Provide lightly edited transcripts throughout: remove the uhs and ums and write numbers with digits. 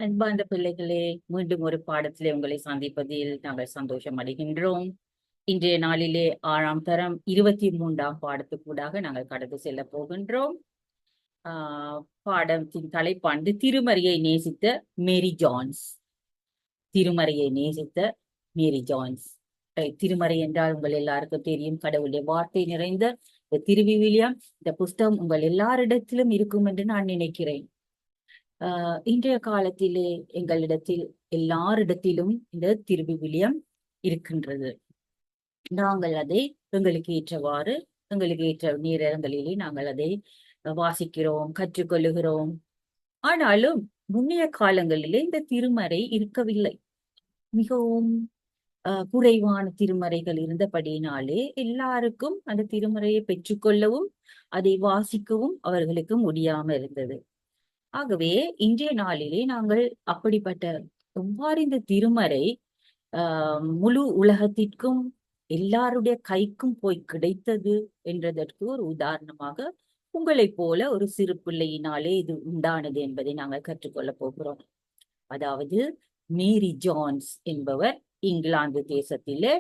அன்பார்ந்த பிள்ளைகளே, மீண்டும் ஒரு பாடத்திலே உங்களை சந்திப்பதில் நாங்கள் சந்தோஷம் அடைகின்றோம். இன்றைய நாளிலே 6ஆம் தரம் 23ஆம் பாடத்துக்கூடாக நாங்கள் கடந்து செல்ல போகின்றோம். பாடத்தின் தலைப்பாண்டு திருமறையை நேசித்த மேரி ஜான்ஸ். திருமறையை நேசித்த மேரி ஜான்ஸ். திருமறை என்றால் உங்கள் எல்லாருக்கும் தெரியும், கடவுளுடைய வார்த்தை நிறைந்த இந்த திருவிவிலியம். இந்த புஸ்தகம் உங்கள் எல்லாரிடத்திலும் இருக்கும் என்று நான் நினைக்கிறேன். இன்றைய காலத்திலே எங்களிடத்தில் எல்லாரிடத்திலும் இந்த திருவிவிலியம் இருக்கின்றது. நாங்கள் அதை எங்களுக்கு ஏற்றவாறு எங்களுக்கு ஏற்ற நேரங்களிலே நாங்கள் அதை வாசிக்கிறோம், கற்றுக்கொள்ளுகிறோம். ஆனாலும் முன்னைய காலங்களிலே இந்த திருமறை இருக்கவில்லை. மிகவும் குறைவான திருமறைகள் இருந்தபடியினாலே எல்லாருக்கும் அந்த திருமறையை பெற்றுக்கொள்ளவும் அதை வாசிக்கவும் அவர்களுக்கு முடியாம இருந்தது. ஆகவே இன்றைய நாளிலே நாங்கள் அப்படிப்பட்ட எவ்வாறு இந்த திருமறை முழு உலகத்திற்கும் எல்லாருடைய கைக்கும் போய் கிடைத்தது என்றதற்கு ஒரு உதாரணமாக உங்களைப் போல ஒரு சிறு பிள்ளையினாலே இது உண்டானது என்பதை நாங்கள் கற்றுக்கொள்ள போகிறோம். அதாவது மேரி ஜான்ஸ் என்பவர் இங்கிலாந்து தேசத்திலே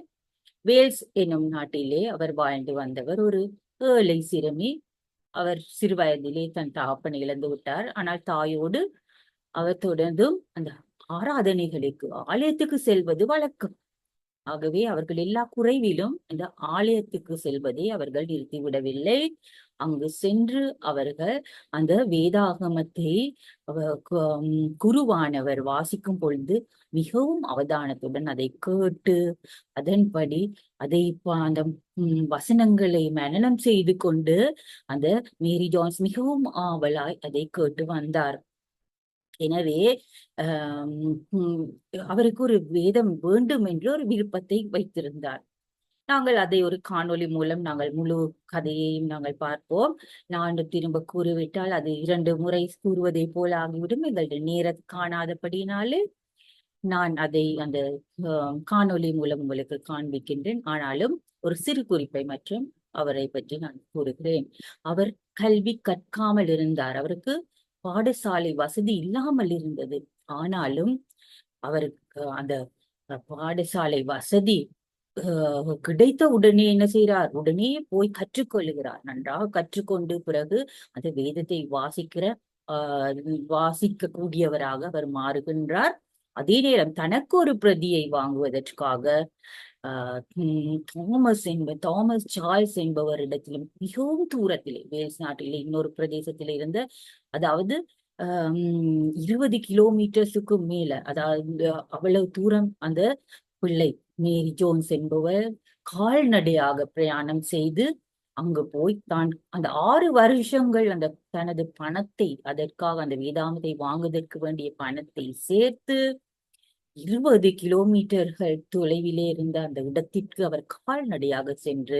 வேல்ஸ் என்னும் நாட்டிலே அவர் வாழ்ந்து வந்தவர். ஒரு ஏழை சிறுமி. அவர் சிறு வயதிலே தன் தகப்பனை இழந்து விட்டார். ஆனால் தாயோடு அவர் தொடர்ந்தும் அந்த ஆராதனைகளுக்கு ஆலயத்துக்கு செல்வது வழக்கம். ஆகவே அவர்கள் எல்லா குறைவிலும் இந்த ஆலயத்துக்கு செல்வதை அவர்கள் நிறுத்திவிடவில்லை. அங்கு சென்று அவர்கள் அந்த வேதாகமத்தை குருவானவர் வாசிக்கும் பொழுது மிகவும் அவதானத்துடன் அதை கேட்டு அதன்படி அதை அந்த வசனங்களை மனனம் செய்து கொண்டு அந்த மேரி ஜான்ஸ் மிகவும் ஆவலாய் அதை கேட்டு வந்தார். எனவே அவருக்கு ஒரு வேதம் வேண்டும் என்று ஒரு விருப்பத்தை வைத்திருந்தார். நாங்கள் அதை ஒரு காணொளி மூலம் நாங்கள் முழு கதையையும் நாங்கள் பார்ப்போம். நான் திரும்ப கூறிவிட்டால் அது 2 முறை கூறுவதை போல ஆகிவிடும். எங்களுடைய நேரம் காணாதபடினாலே நான் அதை அந்த காணொளி மூலம் உங்களுக்கு காண்பிக்கின்றேன். ஆனாலும் ஒரு சிறு குறிப்பை மற்றும் அவரை பற்றி நான் கூறுகிறேன். அவர் கல்வி கற்காமல் இருந்தார். அவருக்கு பாடசாலை வசதி இல்லாமல் இருந்தது. ஆனாலும் அவருக்கு அந்த பாடசாலை வசதி கிடைத்த உடனே என்ன செய்கிறார்? உடனே போய் கற்றுக்கொள்ளுகிறார். நன்றாக கற்றுக்கொண்டு பிறகு அந்த வேதத்தை வாசிக்க கூடியவராக அவர் மாறுகின்றார். அதே நேரம் தனக்கு ஒரு பிரதியை வாங்குவதற்காக தாமஸ் சார்ல்ஸ் என்பவரிடத்திலும் மிகவும் தூரத்திலே வேல்ஸ் நாட்டிலே இன்னொரு பிரதேசத்திலே இருந்த, அதாவது 20 கிலோமீட்டர்ஸுக்கு மேல, அதாவது அவ்வளவு தூரம் அந்த பிள்ளை மேரி ஜோன்ஸ் என்பவர் கால்நடையாக பிரயாணம் செய்து அங்கு போய் தான் அந்த 6 வருஷங்கள் அந்த தனது பணத்தை அதற்காக அந்த வேதாமத்தை வாங்குவதற்கு வேண்டிய பணத்தை சேர்த்து 20 கிலோமீட்டர்கள் தொலைவிலே இருந்த அந்த இடத்திற்கு அவர் கால்நடையாக சென்று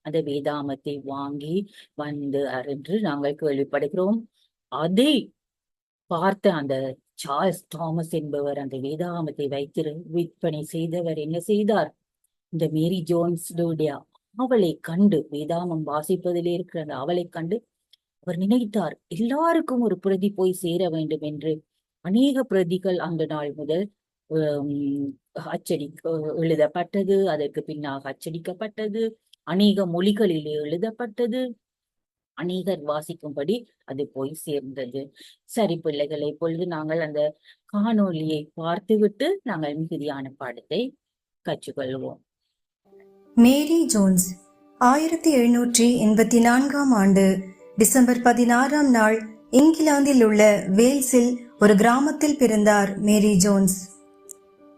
அந்த வேதாமத்தை வாங்கி வந்தார் என்று நாங்கள் கேள்விப்படுகிறோம். அதை பார்த்த அந்த சார்ல்ஸ் தாமஸ் என்பவர் அந்த வேதாகமத்தை விற்பனை செய்தவர் என்ன செய்தார்? இந்த மேரி ஜோன்ஸுடைய அவளை கண்டு, வேதாகமம் வாசிப்பதிலே இருக்கிற அந்த அவளை கண்டு அவர் நினைத்தார், எல்லாருக்கும் ஒரு பிரதி போய் சேர வேண்டும் என்று. அநேக பிரதிகள் அந்த நாள் முதல் எழுதப்பட்டது. அதற்கு பின்னாக அச்சடிக்கப்பட்டது. அநேக மொழிகளிலே எழுதப்பட்டது. அநேகர் வாசிக்கும்படி அது போய் சேர்ந்தது. சரி பிள்ளைகளை, இப்பொழுது நாங்கள் அந்த காணொலியை பார்த்துவிட்டு நாங்கள் மிகுதியான பாடத்தை கற்றுக்கொள்வோம். மேரி ஜோன்ஸ் 1784ஆம் ஆண்டு டிசம்பர் 16ஆம் நாள் இங்கிலாந்தில் உள்ள வேல்ஸில் ஒரு கிராமத்தில் பிறந்தார் மேரி ஜோன்ஸ்.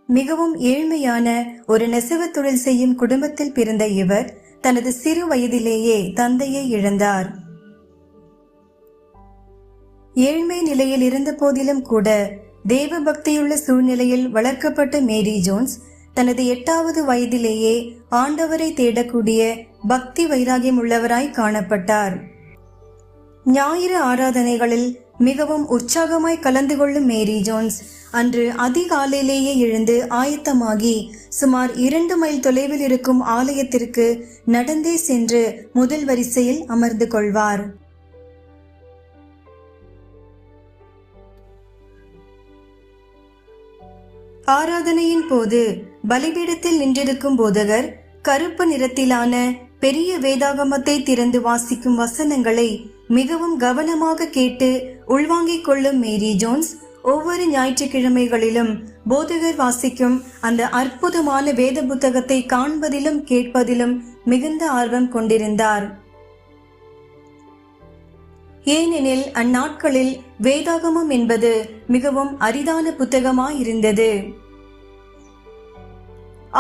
மிகவும் ஏழ்மையான ஒரு நெசவு தொழில் செய்யும் குடும்பத்தில் பிறந்த இவர் தனது சிறு வயதிலேயே தந்தையை இழந்தார். ஏழ்மை நிலையில் இருந்த போதிலும் கூட தேவ பக்தியுள்ள சூழ்நிலையில் வளர்க்கப்பட்ட மேரி ஜோன்ஸ் தனது 8வது வயதிலேயே ஆண்டவரை தேடக்கூடிய பக்தி வைராகியம் உள்ளவராய் காணப்பட்டார். ஞாயிறு ஆராதனைகளில் மிகவும் உற்சாகமாய் கலந்து கொள்ளும் மேரி ஜோன்ஸ் அன்று அதிகாலையிலேயே எழுந்து ஆயத்தமாகி சுமார் 2 மைல் தொலைவில் இருக்கும் ஆலயத்திற்கு நடந்தே சென்று முதல் வரிசையில் அமர்ந்து கொள்வார். ஆராதனையின் போது பலிபீடத்தில் நின்றிருக்கும் போதகர் கருப்பு நிறத்திலான பெரிய வேதாகமத்தை திறந்து வாசிக்கும் வசனங்களை மிகவும் கவனமாக கேட்டு உள்வாங்கிக் கொள்ளும் மேரி ஜோன்ஸ் ஒவ்வொரு ஞாயிற்றுக்கிழமைகளிலும் போதகர் வாசிக்கும் அந்த அற்புதமான வேத புத்தகத்தை காண்பதிலும் கேட்பதிலும் மிகுந்த ஆர்வம் கொண்டிருந்தார். ஏனெனில் அந்நாட்களில் வேதாகமம் என்பது மிகவும் அரிதான புத்தகமாயிருந்தது.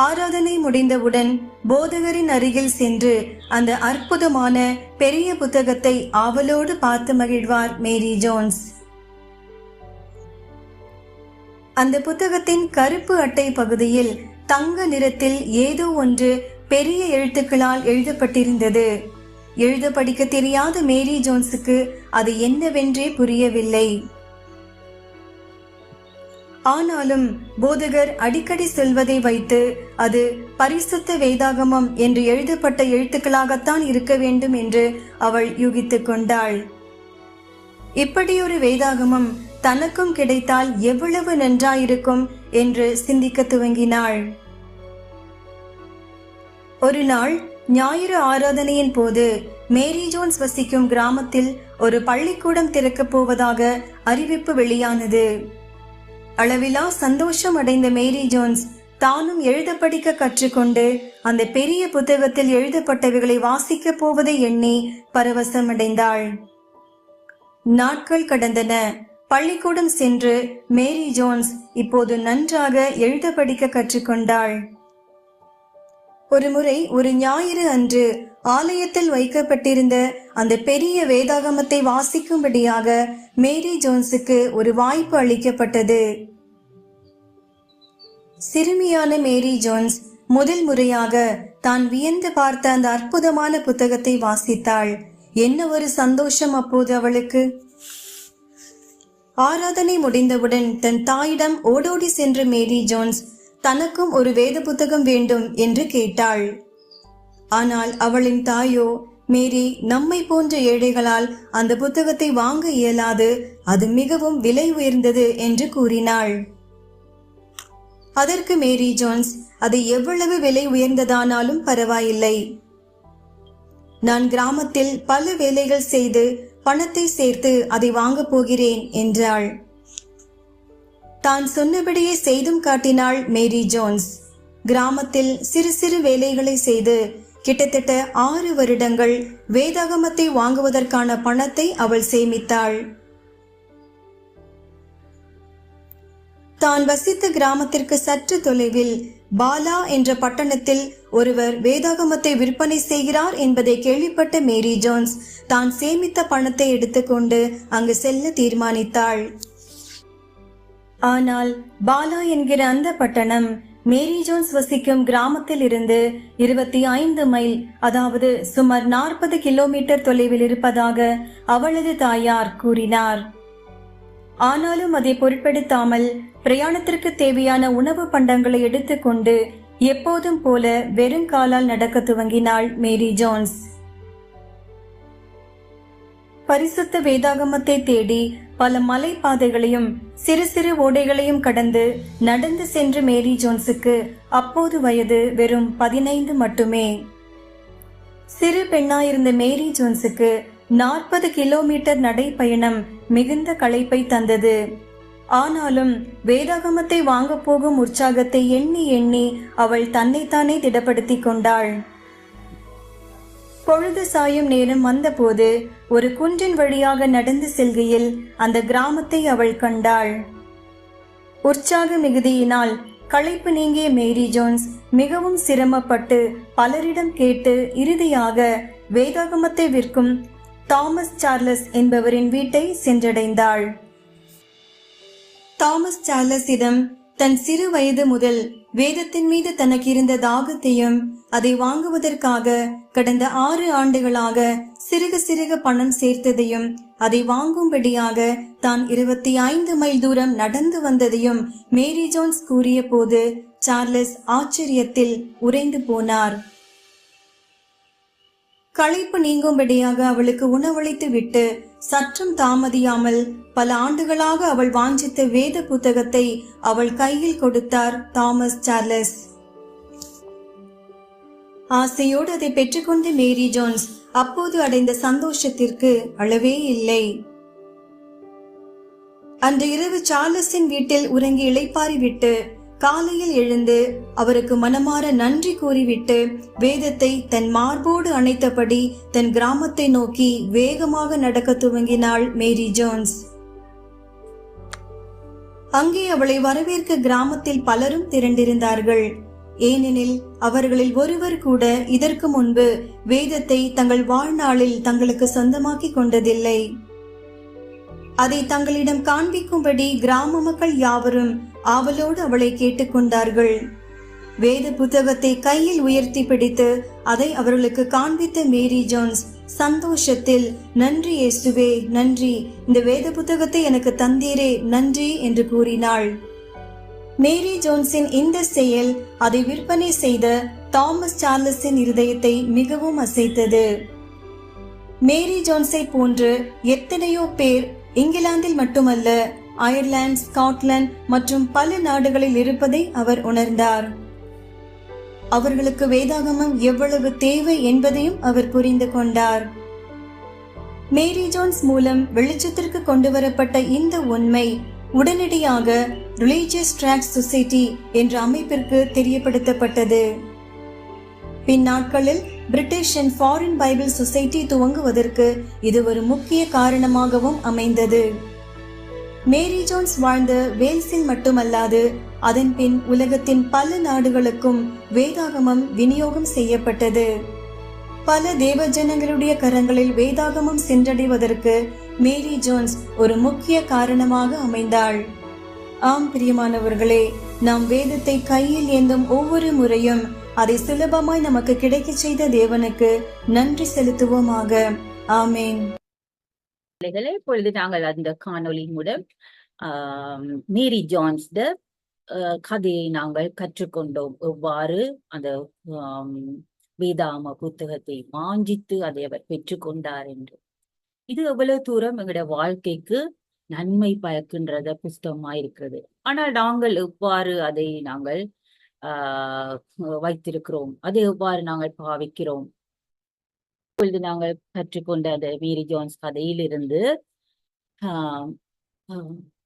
ஆராதனை முடிந்தவுடன் போதகரின் அருகில் சென்று அந்த அற்புதமான பெரிய புத்தகத்தை ஆவலோடு பார்த்து மகிழ்வார் மேரி ஜோன்ஸ். அந்த புத்தகத்தின் கருப்பு அட்டை பகுதியில் தங்க நிறத்தில் ஏதோ ஒன்று பெரிய எழுத்துக்களால் எழுதப்பட்டிருந்தது. எழுத படிக்க தெரியாத மேரி ஜோன்ஸுக்கு அது என்னவென்றே புரியவில்லை. ஆனாலும் போதகர் அடிக்கடி சொல்வதை வைத்து அது பரிசுத்த வேதாகமம் என்று எழுதப்பட்ட எழுத்துக்களாகத்தான் இருக்க வேண்டும் என்று அவள் யூகித்துக் கொண்டாள். இப்படியொரு வேதாகமம் தனக்கும் கிடைத்தால் எவ்வளவு நன்றாயிருக்கும் என்று சிந்திக்க துவங்கினாள். ஒரு நாள் ஞாயிறு ஆராதனையின் போது மேரி ஜோன்ஸ் வசிக்கும் கிராமத்தில் ஒரு பள்ளிக்கூடம் திறக்கப் போவதாக அறிவிப்பு வெளியானது. அளவிலா சந்தோஷம் அடைந்த மேரி ஜோன்ஸ் தானும் எழுத படிக்க கற்றுக்கொண்டு அந்த பெரிய புத்தகத்தில் எழுதப்பட்டவைகளை வாசிக்கப் போவதை எண்ணி பரவசமடைந்தாள். நாட்கள் கடந்தன. பள்ளிக்கூடம் சென்று மேரி ஜோன்ஸ் இப்போது நன்றாக எழுத படிக்க கற்றுக்கொண்டாள். ஒருமுறை ஒரு ஞாயிறு அன்று ஆலயத்தில் வைக்கப்பட்டிருந்த அந்த பெரிய வேதாகமத்தை வாசிக்கும்படியாக மேரி ஜோன்ஸுக்கு ஒரு வாய்ப்பு அளிக்கப்பட்டது. சிறுமியான மேரி ஜோன்ஸ் முதல் முறையாக தான் வியந்து பார்த்த அந்த அற்புதமான புத்தகத்தை வாசித்தாள். என்ன ஒரு சந்தோஷம் அப்போது அவளுக்கு! ஆராதனை முடிந்தவுடன் தன் தாயிடம் ஓடோடி சென்ற மேரி ஜோன்ஸ் தனக்கும் ஒரு வேத புத்தகம் வேண்டும் என்று கேட்டாள். ஆனால் அவளின் தாயோ, மேரி, நம்மை போன்ற ஏழைகளால் அந்த புத்தகத்தை வாங்க இயலாது, அது மிகவும் விலை உயர்ந்தது என்று கூறினாள். அதற்கு மேரி ஜோன்ஸ், அது எவ்வளவு விலை உயர்ந்ததானாலும் பரவாயில்லை, நான் கிராமத்தில் பல வேலைகள் செய்து பணத்தை சேர்த்து அதை வாங்கப் போகிறேன் என்றாள். தான் சொன்னபடியே செய்தும் காட்டினாள் மேரி ஜோன்ஸ். கிராமத்தில் சிறு சிறு வேலைகளை செய்து கிட்டத்தட்ட 6 வருடங்கள் வேதாகமத்தை வாங்குவதற்கான பணத்தை அவள் சேமித்தாள். தான் வசித்த கிராமத்திற்கு சற்று தொலைவில் பாலா என்ற பட்டணத்தில் ஒருவர் வேதாகமத்தை விற்பனை செய்கிறார் என்பதை கேள்விப்பட்ட மேரி ஜோன்ஸ் தான் சேமித்த பணத்தை எடுத்துக்கொண்டு அங்கு செல்ல தீர்மானித்தாள். ஆனால் பாலா என்கிற அந்த பட்டணம் மேரி ஜோன்ஸ் வசிக்கும் கிராமத்தில் இருந்து 25 மைல், அதாவது சுமார் 40 கிலோமீட்டர் தொலைவில் இருப்பதாக அவளது தாயார் கூறினார். ஆனாலும் அதை பொருட்படுத்தாமல் பிரயாணத்திற்கு தேவையான உணவு பண்டங்களை எடுத்துக்கொண்டு எப்போதும் போல வெறுங்காலால் நடக்க துவங்கினாள் மேரி ஜோன்ஸ். பரிசுத்த வேதாகமத்தை தேடி பல மலைப்பாதைகளையும் சிறு சிறு ஓடைகளையும் கடந்து நடந்து சென்ற மேரி ஜோன்ஸுக்கு அப்போது வயது வெறும் 15 மட்டுமே. சிறு பெண்ணாயிருந்த மேரி ஜோன்ஸுக்கு 40 கிலோமீட்டர் நடைப்பயணம் மிகுந்த களைப்பை தந்தது. ஆனாலும் வேதாகமத்தை வாங்க போகும் உற்சாகத்தை எண்ணி எண்ணி அவள் தன்னைத்தானே திடப்படுத்தி கொண்டாள். பொழுது சாயும் நேரம் வந்தபோது ஒரு குன்றின் வழியாக நடந்து செல்கையில் அந்த கிராமத்தை அவள் கண்டாள். உற்சாக மிகுதியினால் களைப்பு நீங்கிய மேரி ஜோன்ஸ் மிகவும் சிரமப்பட்டு பலரிடம் கேட்டு இறுதியாக வேதாகமத்தை விற்கும் தாமஸ் சார்லஸ் என்பவரின் வீட்டை சென்றடைந்தாள். தாமஸ் சார்லஸிடம் தன் சிறு வயது முதல் வேதத்தின் மீது தனக்கு இருந்த தாகத்தையும் அதை வாங்குவதற்காக கடந்த 6 ஆண்டுகளாக சிறுக சிறுக பணம் சேர்த்ததையும் அதை வாங்கும்படியாக தான் 25 மைல் தூரம் நடந்து வந்ததையும் மேரி ஜோன்ஸ் கூறிய போது சார்லஸ் ஆச்சரியத்தில் உறைந்து போனார். களைப்பு நீங்கும்படியாக அவளுக்கு உணவளித்து விட்டு சற்றும் தாமதியாமல் பல ஆண்டுகளாக அவள் வாஞ்சித்த வேத புத்தகத்தை அவள் கையில் கொடுத்தார் தாமஸ் சார்லஸ். ஆசையோடு அதை பெற்றுக்கொண்ட மேரி ஜோன்ஸ் அப்போது அடைந்த சந்தோஷத்திற்கு அளவே இல்லை. அன்று இரவு சார்லஸின் வீட்டில் உறங்கி இளைப்பாறிவிட்டு காலையில் எழுந்து அவருக்கு மனமாற நன்றி கூறிவிட்டு வேதத்தை தன் மார்போடு அணைத்தபடி தன் கிராமத்தை நோக்கி வேகமாக நடக்க துவங்கினாள் மேரி ஜோன்ஸ். அங்கே அவளை வரவேற்க கிராமத்தில் பலரும் திரண்டிருந்தார்கள். ஏனெனில் அவர்களில் ஒருவர் கூட இதற்கு முன்பு வேதத்தை தங்கள் வாழ்நாளில் தங்களுக்கு சொந்தமாக்கி கொண்டதில்லை. அதை தங்களிடம் காண்பிக்கும்படி கிராம மக்கள் யாவரும் ஆவலோடு அவளை கேட்டுக்கொண்டார்கள். வேத புத்தகத்தை கையில் உயர்த்தி பிடித்து அதை அவர்களுக்கு காண்பித்த மேரி ஜோன்ஸ் சந்தோஷத்தில், நன்றி இயேசுவே, நன்றி, இந்த வேத புத்தகத்தை எனக்கு தந்தீரே, நன்றி என்று கூறினாள். மேரி ஜோன்ஸின் இந்த செயல் அதை விற்பனை செய்த தாமஸ் சார்லஸின் இருதயத்தை மிகவும் அசைத்தது. மேரி ஜோன்ஸை போன்று எத்தனையோ பேர் இங்கிலாந்தில் மட்டுமல்ல, அயர்லாந்து, ஸ்காட்லாந்து மற்றும் பல நாடுகளில் இருப்பதை அவர் உணர்ந்தார். அவர்களுக்கு வேதாகமம் எவ்வளவு தேவை என்பதையும் அவர் புரிந்து கொண்டார். மேரி ஜோன்ஸ் மூலம் வெளிச்சத்திற்கு கொண்டு வரப்பட்ட இந்த உண்மை உடனடியாக ரிலீஜியஸ் ட்ராக்ட் சொசைட்டி என்ற அமைப்பிற்கு தெரியப்படுத்தப்பட்டது. பின் நாட்களில் British and foreign Bible society துவங்குவதற்கு இது ஒரு முக்கிய காரணமாகவும் அமைந்தது. மேரி ஜோன்ஸ் வாழ்ந்த வேல்ஸில் மட்டுமல்லாது அதன் பின் உலகத்தின் பல நாடுகளுக்கும் வேதாகமம் விநியோகம் செய்யப்பட்டது. பல தேவஜனங்களுடைய கரங்களில் வேதாகமம் சென்றடைவதற்கு மேரி ஜோன்ஸ் ஒரு முக்கிய காரணமாக அமைந்தாள். ஆம் பிரியமானவர்களே, நாம் வேதத்தை கையில் ஏந்தும் ஒவ்வொரு முறையும் அதை சுலபமாய் நமக்கு கிடைக்க செய்த தேவனுக்கு நன்றி செலுத்துவோமாக. ஆமேன். இப்பொழுது நாங்கள் அந்த காணொளி மூலம் மேரி ஜோன்ஸ் கதையை நாங்கள் கற்றுக்கொண்டோம். எவ்வாறு அந்த வேதாகம புத்தகத்தை வாஞ்சித்து அதை அவர் பெற்றுக்கொண்டார் என்று. இது எவ்வளவு தூரம் எங்களுடைய வாழ்க்கைக்கு நன்மை பயக்கின்றத புஸ்தகமா இருக்கிறது. ஆனால் நாங்கள் எவ்வாறு அதை நாங்கள் வைத்திருக்கிறோம், அதை எவ்வாறு நாங்கள் பாவிக்கிறோம். இப்பொழுது நாங்கள் கற்றுக்கொண்ட அந்த மேரி ஜோன்ஸ் கதையிலிருந்து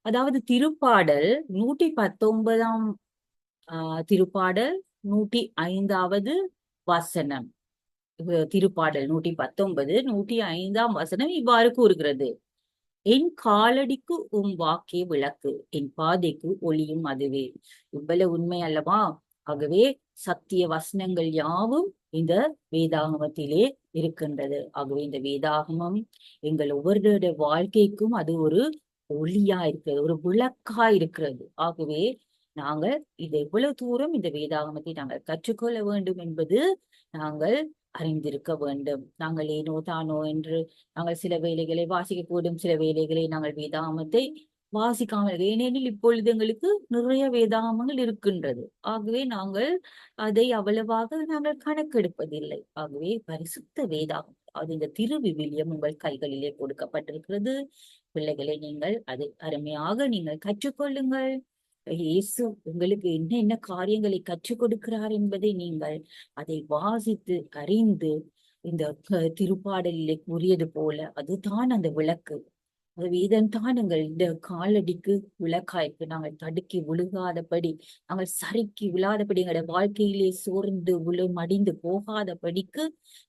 அதாவது திருப்பாடல் 119 திருப்பாடல் 105 வசனம், திருப்பாடல் 119 105 வசனம் இவ்வாறு கூறுகிறது: என் காலடிக்கு வாக்கே விளக்கு, என் பாதைக்கு ஒளியும் அதுவே. இவ்வளவு உண்மை அல்லவா? ஆகவே சத்திய வசனங்கள் யாவும் இந்த வேதாகமத்திலே இருக்கின்றது. ஆகவே இந்த வேதாகமம் எங்கள் ஒவ்வொருடைய வாழ்க்கைக்கும் அது ஒரு ஒளியா இருக்கிறது, ஒரு விளக்கா இருக்கிறது. ஆகவே நாங்கள் இது எவ்வளவு தூரம் இந்த வேதாகமத்தை நாங்கள் கற்றுக்கொள்ள வேண்டும் என்பது நாங்கள் அறிந்திருக்க வேண்டும். நாங்கள் ஏனோ தானோ என்று நாங்கள் சில வேலைகளை வாசிக்கக்கூடும், சில வேலைகளை நாங்கள் வேதாகமத்தை வாசிக்காமல், ஏனெனில் இப்பொழுது எங்களுக்கு நிறைய வேதாகமங்கள் இருக்கின்றது. ஆகவே நாங்கள் அதை அவ்வளவாக நாங்கள் கணக்கெடுப்பதில்லை. ஆகவே பரிசுத்த வேதாகமம், அது இந்த திருவிவிலியம் உங்கள் கைகளிலே கொடுக்கப்பட்டிருக்கிறது. பிள்ளைகளை நீங்கள் அதை அருமையாக நீங்கள் கற்றுக்கொள்ளுங்கள். இயேசு உங்களுக்கு என்ன காரியங்களை கற்றுக் கொடுக்கிறார் என்பதை நீங்கள் அதை வாசித்து அறிந்து, இந்த திருப்பாடலிலே கூறியது போல அதுதான் அந்த விளக்கு. இதன் தான் எங்கள் இந்த காலடிக்கு விளக்காய்க்கு. நாங்கள் தடுக்கி விழுகாதபடி, நாங்கள் சறுக்கி விழாதபடி, எங்களுடைய வாழ்க்கையிலே சோர்ந்து மடிந்து போகாதபடிக்கு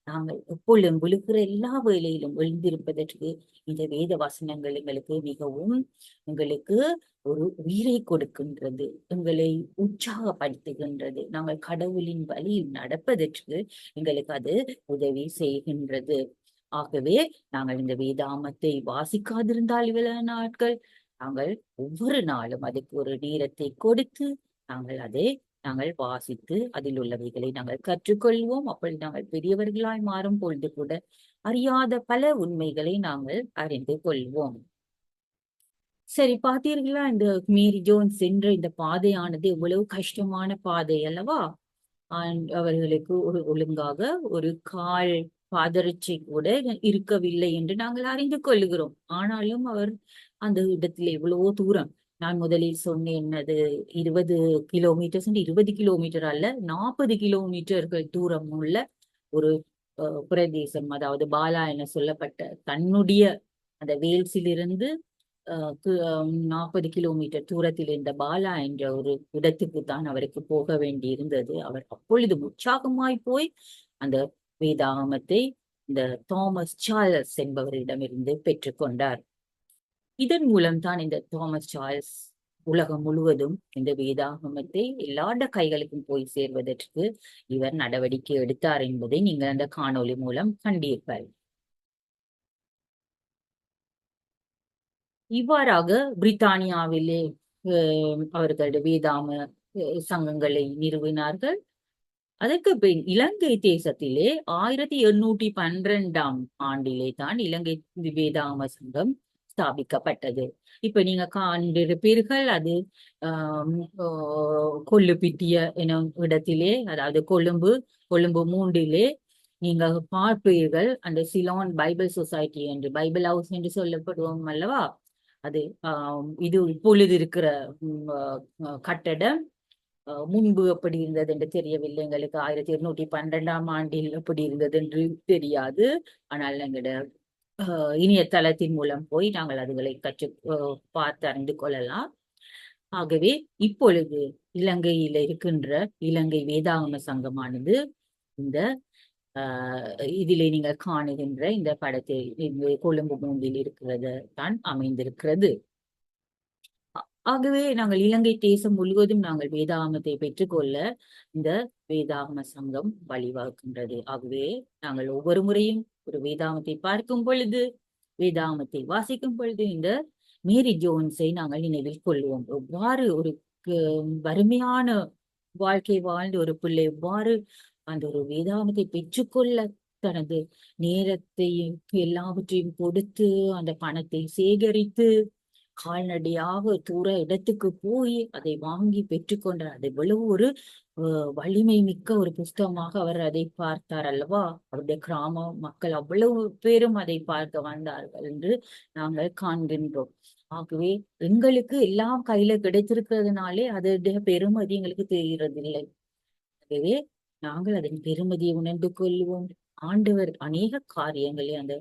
நாங்கள் எப்பொழுதும் விழுகிற எல்லா வேலையிலும் எழுந்திருப்பதற்கு இந்த வேத வசனங்கள் எங்களுக்கு மிகவும் எங்களுக்கு ஒரு உயிரை கொடுக்கின்றது, எங்களை உற்சாகப்படுத்துகின்றது. நாங்கள் கடவுளின் வழியில் நடப்பதற்கு எங்களுக்கு அது உதவி செய்கின்றது. ஆகவே நாங்கள் இந்த வேதாகமத்தை வாசிக்காதிருந்தால் இவ்வளவு நாட்கள் நாங்கள் ஒவ்வொரு நாளும் அதுக்கு ஒரு நேரத்தை கொடுத்து நாங்கள் வாசித்து அதில் உள்ளவைகளை நாங்கள் கற்றுக்கொள்வோம். அப்படி நாங்கள் பெரியவர்களாய் மாறும் பொழுது கூட அறியாத பல உண்மைகளை நாங்கள் அறிந்து கொள்வோம். சரி, பார்த்தீர்களா, இந்த மேரி ஜோன்ஸ் சென்ற இந்த பாதையானது எவ்வளவு கஷ்டமான பாதை அல்லவா? அவர்களுக்கு ஒரு ஒழுங்காக ஒரு கால் பாதரட்சை கூட இருக்கவில்லை என்று நாங்கள் அறிந்து கொள்ளுகிறோம். ஆனாலும் அவர் அந்த இடத்தில் எவ்வளவோ தூரம், நான் முதலில் சொன்னேன் அது 20 கிலோமீட்டர், 20 கிலோமீட்டர் அல்ல 40 கிலோமீட்டர்கள் தூரம் உள்ள ஒரு பிரதேசம், அதாவது பாலா என சொல்லப்பட்ட தன்னுடைய அந்த வேல்ஸிலிருந்து 40 கிலோமீட்டர் தூரத்தில் இருந்த பாலா என்ற ஒரு இடத்துக்கு தான் அவருக்கு போக வேண்டி இருந்தது. அவர் அப்பொழுது உற்சாகமாய் போய் அந்த வேதாகமத்தை இந்த தாமஸ் சார்ல்ஸ் என்பவரிடமிருந்து பெற்றுக்கொண்டார். இதன் மூலம் தான் இந்த தாமஸ் சார்ல்ஸ் உலகம் முழுவதும் இந்த வேதாகமத்தை எல்லாட கைகளுக்கும் போய் சேர்வதற்கு இவர் நடவடிக்கை எடுத்தார் என்பதை நீங்கள் அந்த காணொளி மூலம் கண்டிருப்பார். இவ்வாறாக பிரித்தானியாவிலே அவர்களுடைய வேதாம சங்கங்களை நிறுவினார்கள். அதற்கு பின் இலங்கை தேசத்திலே 1812 ஆண்டிலே தான் இலங்கை வேதாம சங்கம் ஸ்தாபிக்கப்பட்டது. இப்ப நீங்க காண்பிருப்பீர்கள், அது கொல்லுப்பிட்டிய எனும் இடத்திலே, அதாவது கொழும்பு 3 நீங்க பார்ப்பீர்கள் அந்த சிலோன் பைபிள் சொசைட்டி என்று, பைபிள் ஹவுஸ் என்று சொல்லப்படுவோம் அல்லவா, அது இது இப்பொழுது இருக்கிற கட்டடம் முன்பு எப்படி இருந்தது என்று தெரியவில்லை எங்களுக்கு. 1812 ஆண்டில் எப்படி இருந்தது என்று தெரியாது. ஆனால் எங்களுடைய இணையதளத்தின் மூலம் போய் நாங்கள் அதுகளை பார்த்து அறிந்து கொள்ளலாம். ஆகவே இப்பொழுது இலங்கையில இருக்கின்ற இலங்கை வேதாகம சங்கமானது இந்த இதிலே நீங்கள் காணுகின்ற இந்த படத்தில் கொழும்பு 3 இருக்கிறது தான் அமைந்திருக்கிறது. ஆகவே நாங்கள் இலங்கை தேசம் முழுவதும் நாங்கள் வேதாகமத்தை பெற்றுக்கொள்ள இந்த வேதாகம சங்கம் வழிவகுக்கின்றது. ஆகவே நாங்கள் ஒவ்வொரு முறையும் ஒரு வேதாகமத்தை பார்க்கும் பொழுது, வேதாகமத்தை வாசிக்கும் பொழுது இந்த மேரி ஜோன்ஸை நாங்கள் நினைவில் கொள்வோம். எவ்வாறு ஒரு வறுமையான வாழ்க்கை வாழ்ந்த ஒரு பிள்ளை எவ்வாறு அந்த ஒரு வேதாகமத்தை பெற்றுக்கொள்ள தனது நேரத்தையும் எல்லாவற்றையும் கொடுத்து அந்த பணத்தை சேகரித்து கால்நடையாக தூர இடத்துக்கு போய் அதை வாங்கி பெற்றுக்கொண்டார். அது எவ்வளவு ஒரு வலிமை மிக்க ஒரு புஸ்தகமாக அவர் அதை பார்த்தார் அல்லவா. அவருடைய கிராம மக்கள் அவ்வளவு பேரும் அதை பார்க்க வந்தார்கள் என்று நாங்கள் காண்கின்றோம். ஆகவே எங்களுக்கு எல்லாம் கையில கிடைத்திருக்கிறதுனாலே அதோடைய பெருமதி எங்களுக்கு தெரிகிறதில்லை. ஆகவே நாங்கள் அதன் பெருமதியை உணர்ந்து கொள்வோம். ஆண்டவர் அநேக காரியங்களை அந்த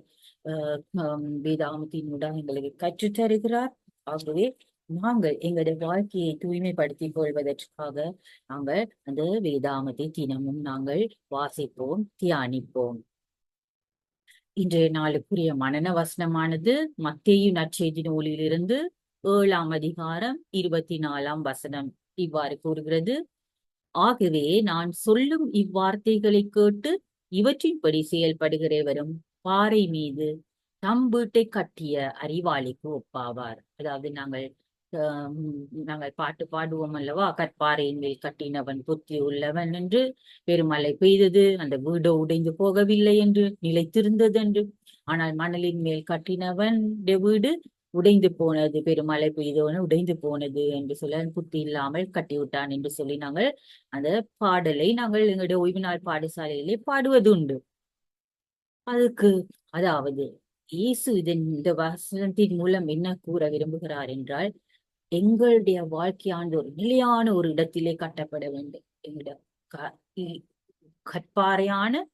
வேதாகமத்தின் மூலம் எங்களுக்கு கற்றுத் தருகிறார். ஆகவே நாங்கள் எங்களுடைய வாழ்க்கையை தூய்மைப்படுத்திக் கொள்வதற்காக நாங்கள் அந்த வேதாகமத்தை தினமும் நாங்கள் வாசிப்போம், தியானிப்போம். இன்றைய நாளுக்குரிய மனன வசனமானது மத்தேயு நற்செய்தி நூலிலிருந்து 7ஆம் அதிகாரம் 24ஆம் வசனம் இவ்வாறு கூறுகிறது. ஆகவே நான் சொல்லும் இவ்வார்த்தைகளை கேட்டு இவற்றின்படி செயல்படுகிறவரும் பாறை மீது தம் வீட்டை கட்டிய அறிவாளிக்கு ஒப்பாவார். அதாவது நாங்கள் பாட்டு பாடுவோம் அல்லவா, கற்பாறையின் மேல் கட்டினவன் புத்தி உள்ளவன் என்று, பெருமழை பெய்தது அந்த வீடு உடைந்து போகவில்லை என்று, நிலைத்திருந்தது என்று. ஆனால் மணலின் மேல் கட்டினவன் வீடு உடைந்து போனது, பெருமழை பெய்தவன் உடைந்து போனது என்று சொல்ல புத்தி இல்லாமல் கட்டிவிட்டான் என்று சொல்லி நாங்கள் அந்த பாடலை நாங்கள் எங்களுடைய ஓய்வு நாள் பாடசாலையிலே பாடுவது உண்டு. அதுக்கு அதாவது இயேசு இந்த வசனத்தின் மூலம் என்ன கூற விரும்புகிறார் என்றால், எங்களுடைய வாழ்க்கையாண்டு ஒரு நிலையான ஒரு இடத்திலே கட்டப்பட வேண்டும். எங்களுடைய கற்பாறையான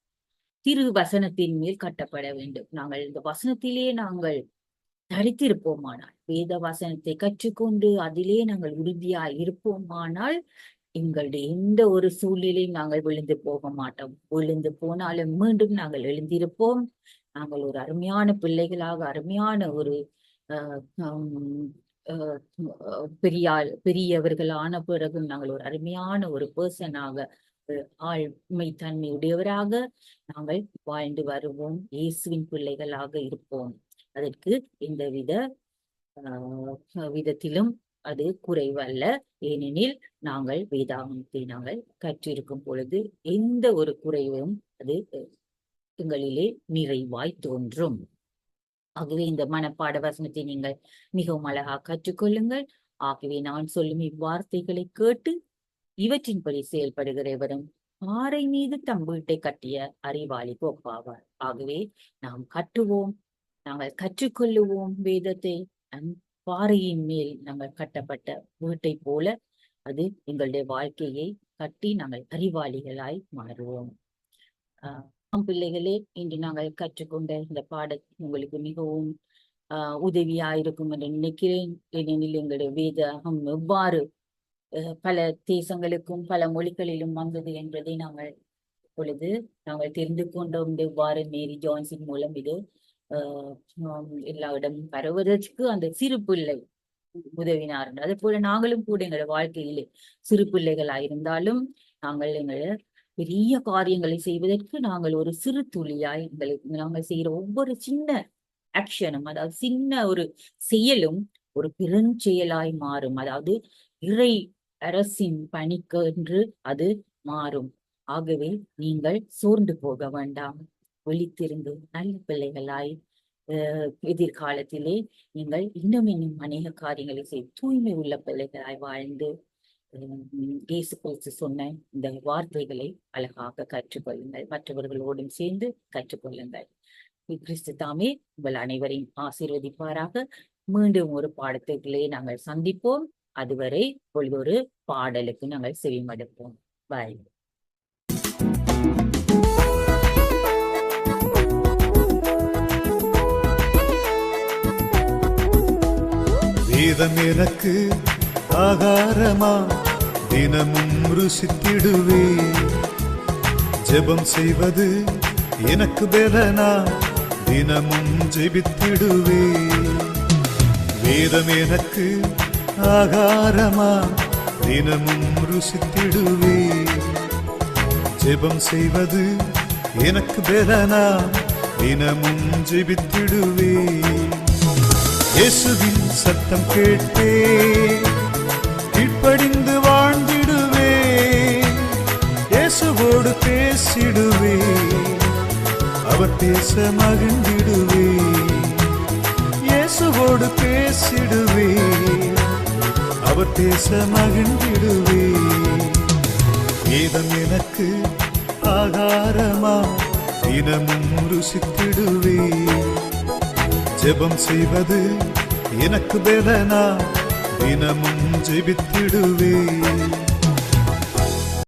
திரு வசனத்தின் மேல் கட்டப்பட வேண்டும். நாங்கள் இந்த வசனத்திலே நாங்கள் தரித்திருப்போமானால், வேத வசனத்தை கற்றுக்கொண்டு அதிலே நாங்கள் உறுதியாய் இருப்போமானால், எங்களுடைய எந்த ஒரு சூழ்நிலையும் நாங்கள் விழுந்து போக மாட்டோம். விழுந்து போனாலும் மீண்டும் நாங்கள் எழுந்திருப்போம். நாங்கள் ஒரு அருமையான பிள்ளைகளாக, அருமையான ஒரு பெரியவர்களான பிறகும் நாங்கள் ஒரு அருமையான ஒரு பர்சனாக, ஆழ்மை தன்மை உடையவராக நாங்கள் வாழ்ந்து வருவோம். இயேசுவின் பிள்ளைகளாக இருப்போம். அதற்கு எந்த விதத்திலும் அது குறைவல்ல. ஏனெனில் நாங்கள் வேதாகமத்தை நாங்கள் கற்றிருக்கும் பொழுது எந்த ஒரு குறைவும் அது எங்களிலே நிறைவாய் தோன்றும். ஆகவே இந்த மனப்பாட வசனத்தை நீங்கள் மிகவும் அழகாக கற்றுக்கொள்ளுங்கள். ஆகவே நான் சொல்லும் இவ்வார்த்தைகளை கேட்டு இவற்றின்படி செயல்படுகிறவரும் பாறை மீது தம் வீட்டை கட்டிய அறிவாளிக்கு ஒப்பாவார். ஆகவே நாம் கட்டுவோம், நாங்கள் கற்றுக்கொள்ளுவோம் வேதத்தை. பாறையின் மேல் நாங்கள் கட்டப்பட்ட வீட்டை போல அது எங்களுடைய வாழ்க்கையை கட்டி நாங்கள் அறிவாளிகளாய் மாறுவோம். பிள்ளைகளே, இன்று நாங்கள் கற்றுக்கொண்ட இந்த பாடத்தில் உங்களுக்கு மிகவும் உதவியாயிருக்கும் என்று நினைக்கிறேன். ஏனெனில் எங்களுடைய வேதம் எவ்வாறு பல தேசங்களுக்கும் பல மொழிகளிலும் வந்தது என்பதை நாங்கள் தெரிந்து கொண்டோம். இவ்வாறு மேரி ஜான்ஸின் மூலம் இது எல்லா இடமும் பரவுவதற்கு அந்த சிறு பிள்ளை உதவினார். அதே போல நாங்களும் கூட எங்களோட வாழ்க்கையிலே சிறு பிள்ளைகளாயிருந்தாலும் நாங்கள் எங்களை பெரிய காரியங்களை செய்வதற்கு நாங்கள் ஒரு சிறு துளியாய் நாங்கள் செய்கிற ஒவ்வொரு சின்ன ஆக்ஷனும், அதாவது சின்ன ஒரு செயலும் ஒரு பெருஞ்செயலாய் மாறும். அதாவது இறை அரசின் பணிக்கு என்று அது மாறும். ஆகவே நீங்கள் சோர்ந்து போக வேண்டாம். விழித்திருந்து நல்ல பிள்ளைகளாய் எதிர்காலத்திலே நீங்கள் இன்னும் அநேக காரியங்களை செய்து தூய்மை உள்ள பிள்ளைகளாய் வாழ்ந்து இயேசு கிறிஸ்து சொன்ன இந்த வார்த்தைகளை அழகாக கற்றுக்கொள்ளுங்கள். மற்றவர்களோடும் சேர்ந்து கற்றுக்கொள்ளுங்கள். கிறிஸ்து தாமே உங்கள் அனைவரையும் ஆசீர்வதிப்பாராக. மீண்டும் ஒரு பாடத்திலே நாங்கள் சந்திப்போம். அதுவரை ஒரு பாடலுக்கு நாங்கள் செவிமடுப்போம். பாய். வேதம் எனக்கு ஆகாரமா தினமும் ருசித்திடுவே, ஜெபம் செய்வது எனக்கு பெலனா தினமும் ஜெபித்திடுவே. வேதம் எனக்கு ஆகாரமா தினமும் ருசித்திடுவே, ஜெபம் செய்வது எனக்கு பெலனா தினமும் ஜெபித்திடுவே. இயேசுவின் சத்தம் கேட்டே கீழ்ப்படிந்து வாழ்ந்திடுவே, இயேசுவோடு பேசிடுவே, அவர் பேச மகிழ்ந்திடுவே, இயேசுவோடு பேசிடுவே, அவர் பேச மகிழ்ந்திடுவே. வேதம் எனக்கு ஆகாரமா தினமும் ருசித்திடுவே, ஜெபம் செய்வது எனக்கு பெலனா தினமும் ஜெபித்திடுவே.